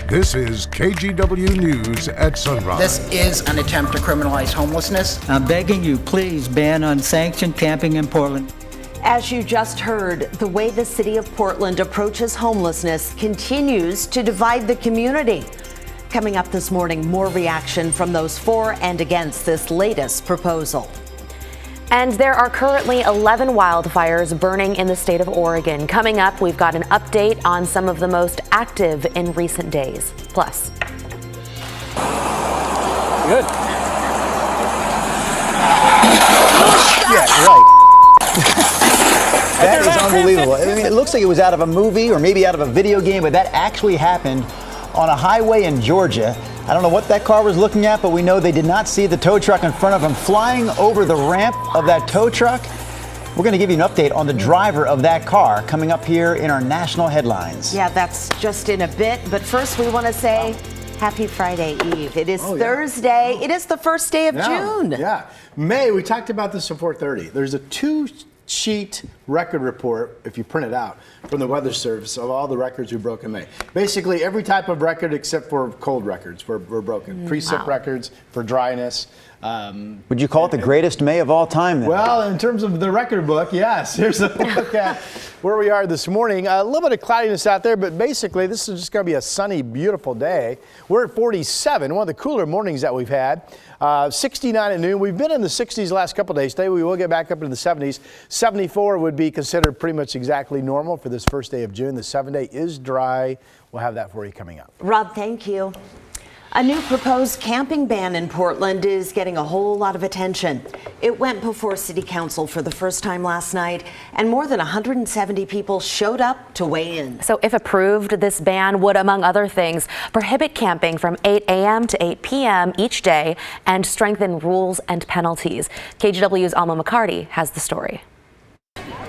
This is KGW News at Sunrise. This is an attempt to criminalize homelessness. I'm begging you, please ban unsanctioned camping in Portland. As you just heard, the way the city of Portland approaches homelessness continues to divide the community. Coming up this morning, more reaction from those for and against this latest proposal. And there are currently 11 wildfires burning in the state of Oregon. Coming up, we've got an update on some of the most active in recent days. Plus. Good. Yeah, right. That is unbelievable. I mean, it looks like it was out of a movie or maybe out of a video game, but that actually happened on a highway in Georgia. I don't know what that car was looking at, but we know they did not see the tow truck in front of them flying over the ramp of that tow truck. We're going to give you an update on the driver of that car coming up here in our national headlines. Yeah, that's just in a bit. But first, we want to say happy Friday Eve. It is Thursday. It is the first day of June. Yeah. May, we talked about this at 4:30. There's a two-sheet record report, if you print it out, from the Weather Service of all the records we broke in May. Basically, every type of record except for cold records were broken. Precip records for dryness. Would you call it the greatest May of all time then? Well, in terms of the record book, yes. Here's a look at where we are this morning. A little bit of cloudiness out there, but basically this is just going to be a sunny, beautiful day. We're at 47, one of the cooler mornings that we've had. 69 at noon. We've been in the 60s the last couple of days. Today we will get back up into the 70s. 74 would be considered pretty much exactly normal for this first day of June. The 7-day is dry. We'll have that for you coming up. Rob, thank you. A new proposed camping ban in Portland is getting a whole lot of attention. It went before City Council for the first time last night, and more than 170 people showed up to weigh in. So if approved, this ban would, among other things, prohibit camping from 8 a.m. to 8 p.m. each day and strengthen rules and penalties. KGW's Alma McCarty has the story.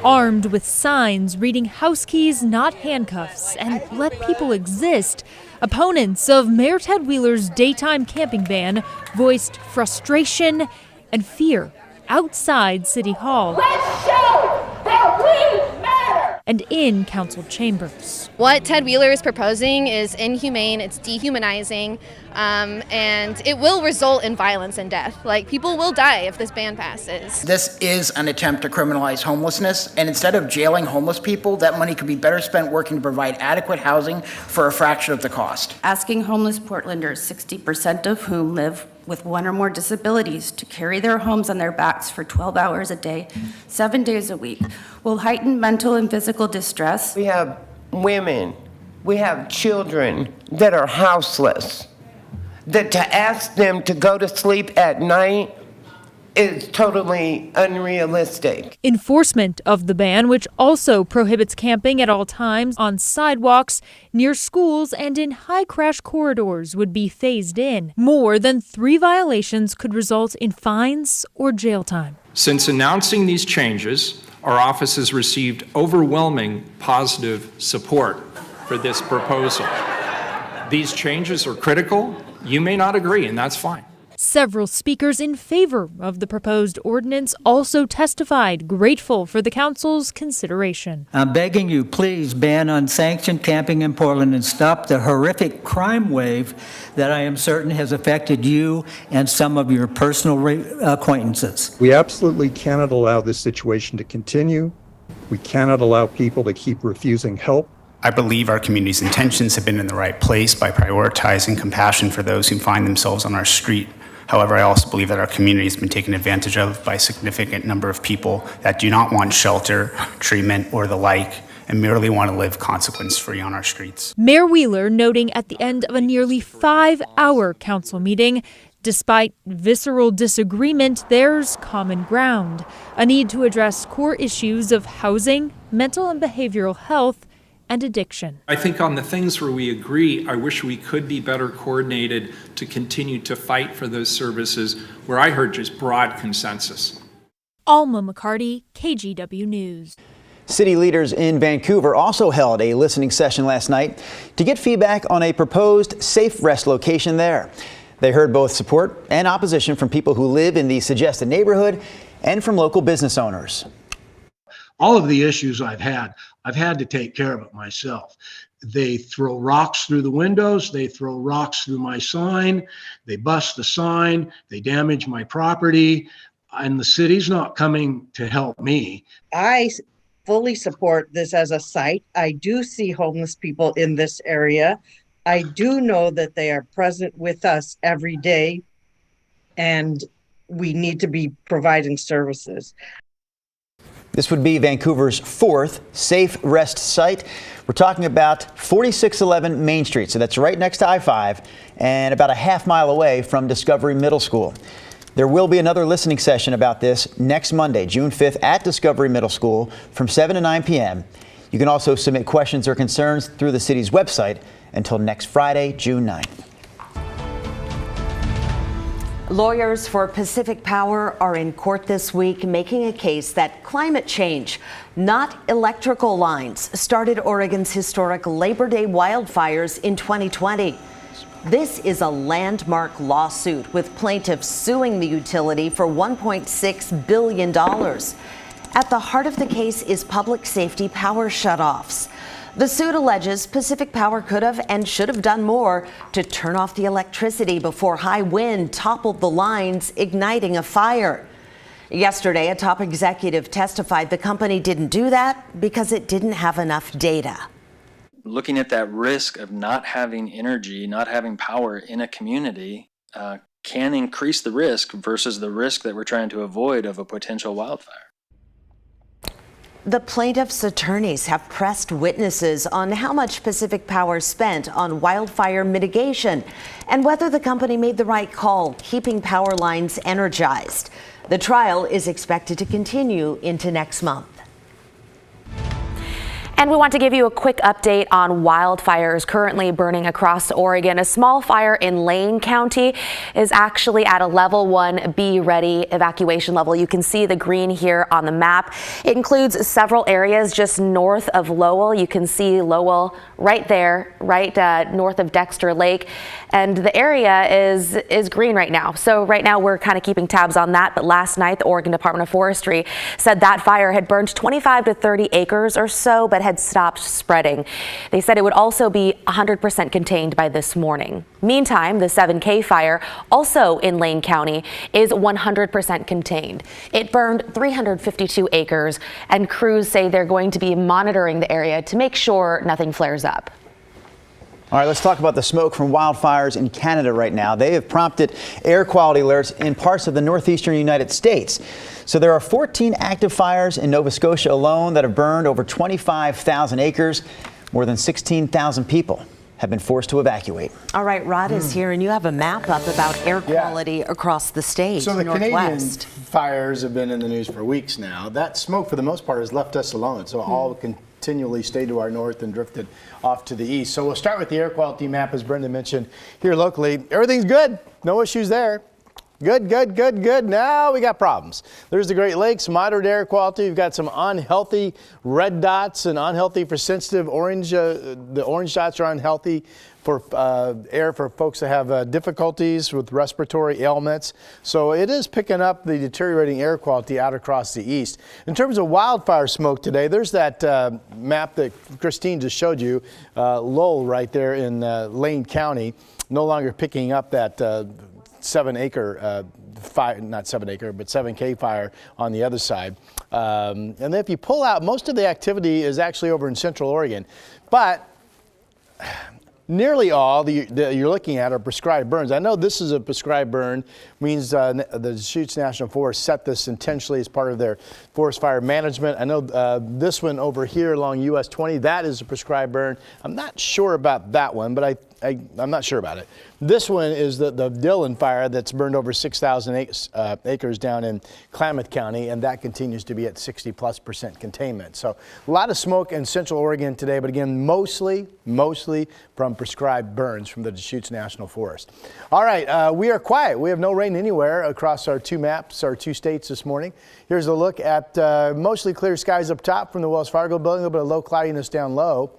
Armed with signs reading "House keys, not handcuffs," and "Let people exist," opponents of Mayor Ted Wheeler's daytime camping ban voiced frustration and fear outside City Hall. Let's show that we matter! And in council chambers. What Ted Wheeler is proposing is inhumane, it's dehumanizing, and it will result in violence and death. Like, people will die if this ban passes. This is an attempt to criminalize homelessness, and instead of jailing homeless people, that money could be better spent working to provide adequate housing for a fraction of the cost. Asking homeless Portlanders, 60% of whom live with one or more disabilities, to carry their homes on their backs for 12 hours a day, 7 days a week, will heighten mental and physical distress. We have women, we have children that are houseless, that to ask them to go to sleep at night is totally unrealistic. Enforcement of the ban, which also prohibits camping at all times on sidewalks, near schools, and in high crash corridors, would be phased in. More than 3 violations could result in fines or jail time. Since announcing these changes, our office has received overwhelming positive support for this proposal. These changes are critical. You may not agree, and that's fine. Several speakers in favor of the proposed ordinance also testified, grateful for the council's consideration. I'm begging you, please ban unsanctioned camping in Portland and stop the horrific crime wave that I am certain has affected you and some of your personal acquaintances. We absolutely cannot allow this situation to continue. We cannot allow people to keep refusing help. I believe our community's intentions have been in the right place by prioritizing compassion for those who find themselves on our street. However, I also believe that our community has been taken advantage of by a significant number of people that do not want shelter, treatment, or the like, and merely want to live consequence-free on our streets. Mayor Wheeler noting at the end of a nearly 5-hour council meeting, despite visceral disagreement, there's common ground. A need to address core issues of housing, mental and behavioral health, and addiction. I think on the things where we agree, I wish we could be better coordinated to continue to fight for those services where I heard just broad consensus. Alma McCarty, KGW News. City leaders in Vancouver also held a listening session last night to get feedback on a proposed safe rest location there. They heard both support and opposition from people who live in the suggested neighborhood and from local business owners. All of the issues I've had to take care of it myself. They throw rocks through the windows. They throw rocks through my sign. They bust the sign. They damage my property. And the city's not coming to help me. I fully support this as a site. I do see homeless people in this area. I do know that they are present with us every day, and we need to be providing services. This would be Vancouver's 4th safe rest site. We're talking about 4611 Main Street, so that's right next to I-5 and about a half-mile away from Discovery Middle School. There will be another listening session about this next Monday, June 5th at Discovery Middle School from 7 to 9 p.m. You can also submit questions or concerns through the city's website until next Friday, June 9th. Lawyers for Pacific Power are in court this week making a case that climate change, not electrical lines, started Oregon's historic Labor Day wildfires in 2020. This is a landmark lawsuit with plaintiffs suing the utility for $1.6 billion. At the heart of the case is public safety power shutoffs. The suit alleges Pacific Power could have and should have done more to turn off the electricity before high wind toppled the lines, igniting a fire. Yesterday, a top executive testified the company didn't do that because it didn't have enough data. Looking at that risk of not having energy, not having power in a community can increase the risk versus the risk that we're trying to avoid of a potential wildfire. The plaintiff's attorneys have pressed witnesses on how much Pacific Power spent on wildfire mitigation and whether the company made the right call keeping power lines energized. The trial is expected to continue into next month. And we want to give you a quick update on wildfires currently burning across Oregon. A small fire in Lane County is actually at a level 1 be ready evacuation level. You can see the green here on the map. It includes several areas just north of Lowell. You can see Lowell right there, right north of Dexter Lake. And the area is green right now. So right now we're kind of keeping tabs on that. But last night, the Oregon Department of Forestry said that fire had burned 25 to 30 acres or so, but had stopped spreading. They said it would also be 100% contained by this morning. Meantime, the 7K fire, also in Lane County, is 100% contained. It burned 352 acres, and crews say they're going to be monitoring the area to make sure nothing flares up. All right, let's talk about the smoke from wildfires in Canada right now. They have prompted air quality alerts in parts of the northeastern United States. So there are 14 active fires in Nova Scotia alone that have burned over 25,000 acres. More than 16,000 people have been forced to evacuate. All right, Rod is here, and you have a map up about air quality across the state. So the Northwest. Canadian fires have been in the news for weeks now. That smoke, for the most part, has left us alone. So all continually stayed to our north and drifted off to the east. So we'll start with the air quality map, as Brenda mentioned, here locally. Everything's good. No issues there. Good, good, good, good. Now we got problems. There's the Great Lakes, moderate air quality. We've got some unhealthy red dots and unhealthy for sensitive orange. The orange dots are unhealthy for air for folks that have difficulties with respiratory ailments. So it is picking up the deteriorating air quality out across the east. In terms of wildfire smoke today, there's that map that Christine just showed you, Lowell right there in Lane County, no longer picking up that 7-acre fire, not 7-acre, but 7K fire on the other side. And then if you pull out, most of the activity is actually over in Central Oregon. But nearly all that you're looking at are prescribed burns. I know this is a prescribed burn, means the Deschutes National Forest set this intentionally as part of their forest fire management. I know this one over here along US 20, that is a prescribed burn. I'm not sure about that one, but I'm not sure about it. This one is the Dillon fire that's burned over 6,000 acres down in Klamath County, and that continues to be at 60+% containment. So a lot of smoke in Central Oregon today, but again, mostly from prescribed burns from the Deschutes National Forest. All right, we are quiet. We have no rain anywhere across our two maps, our two states this morning. Here's a look at mostly clear skies up top from the Wells Fargo building, a little bit of low cloudiness down low.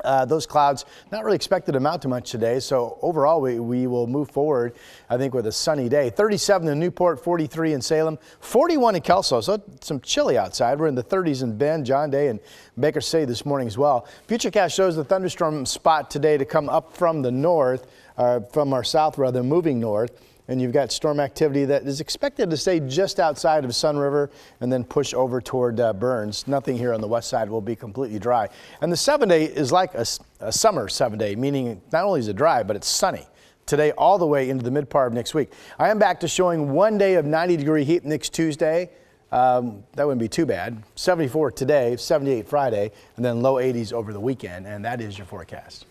Those clouds not really expected to amount to much today, so overall we will move forward, I think, with a sunny day. 37 in Newport, 43 in Salem, 41 in Kelso, so some chilly outside. We're in the 30s in Bend, John Day, and Baker City this morning as well. Futurecast shows the thunderstorm spot today to come up from the north, from our south rather, moving north. And you've got storm activity that is expected to stay just outside of Sun River and then push over toward Burns. Nothing here on the west side will be completely dry. And the 7-day is like a summer 7-day, meaning not only is it dry, but it's sunny today all the way into the mid part of next week. I am back to showing 1 day of 90-degree heat next Tuesday. That wouldn't be too bad. 74 today, 78 Friday, and then low 80s over the weekend. And that is your forecast.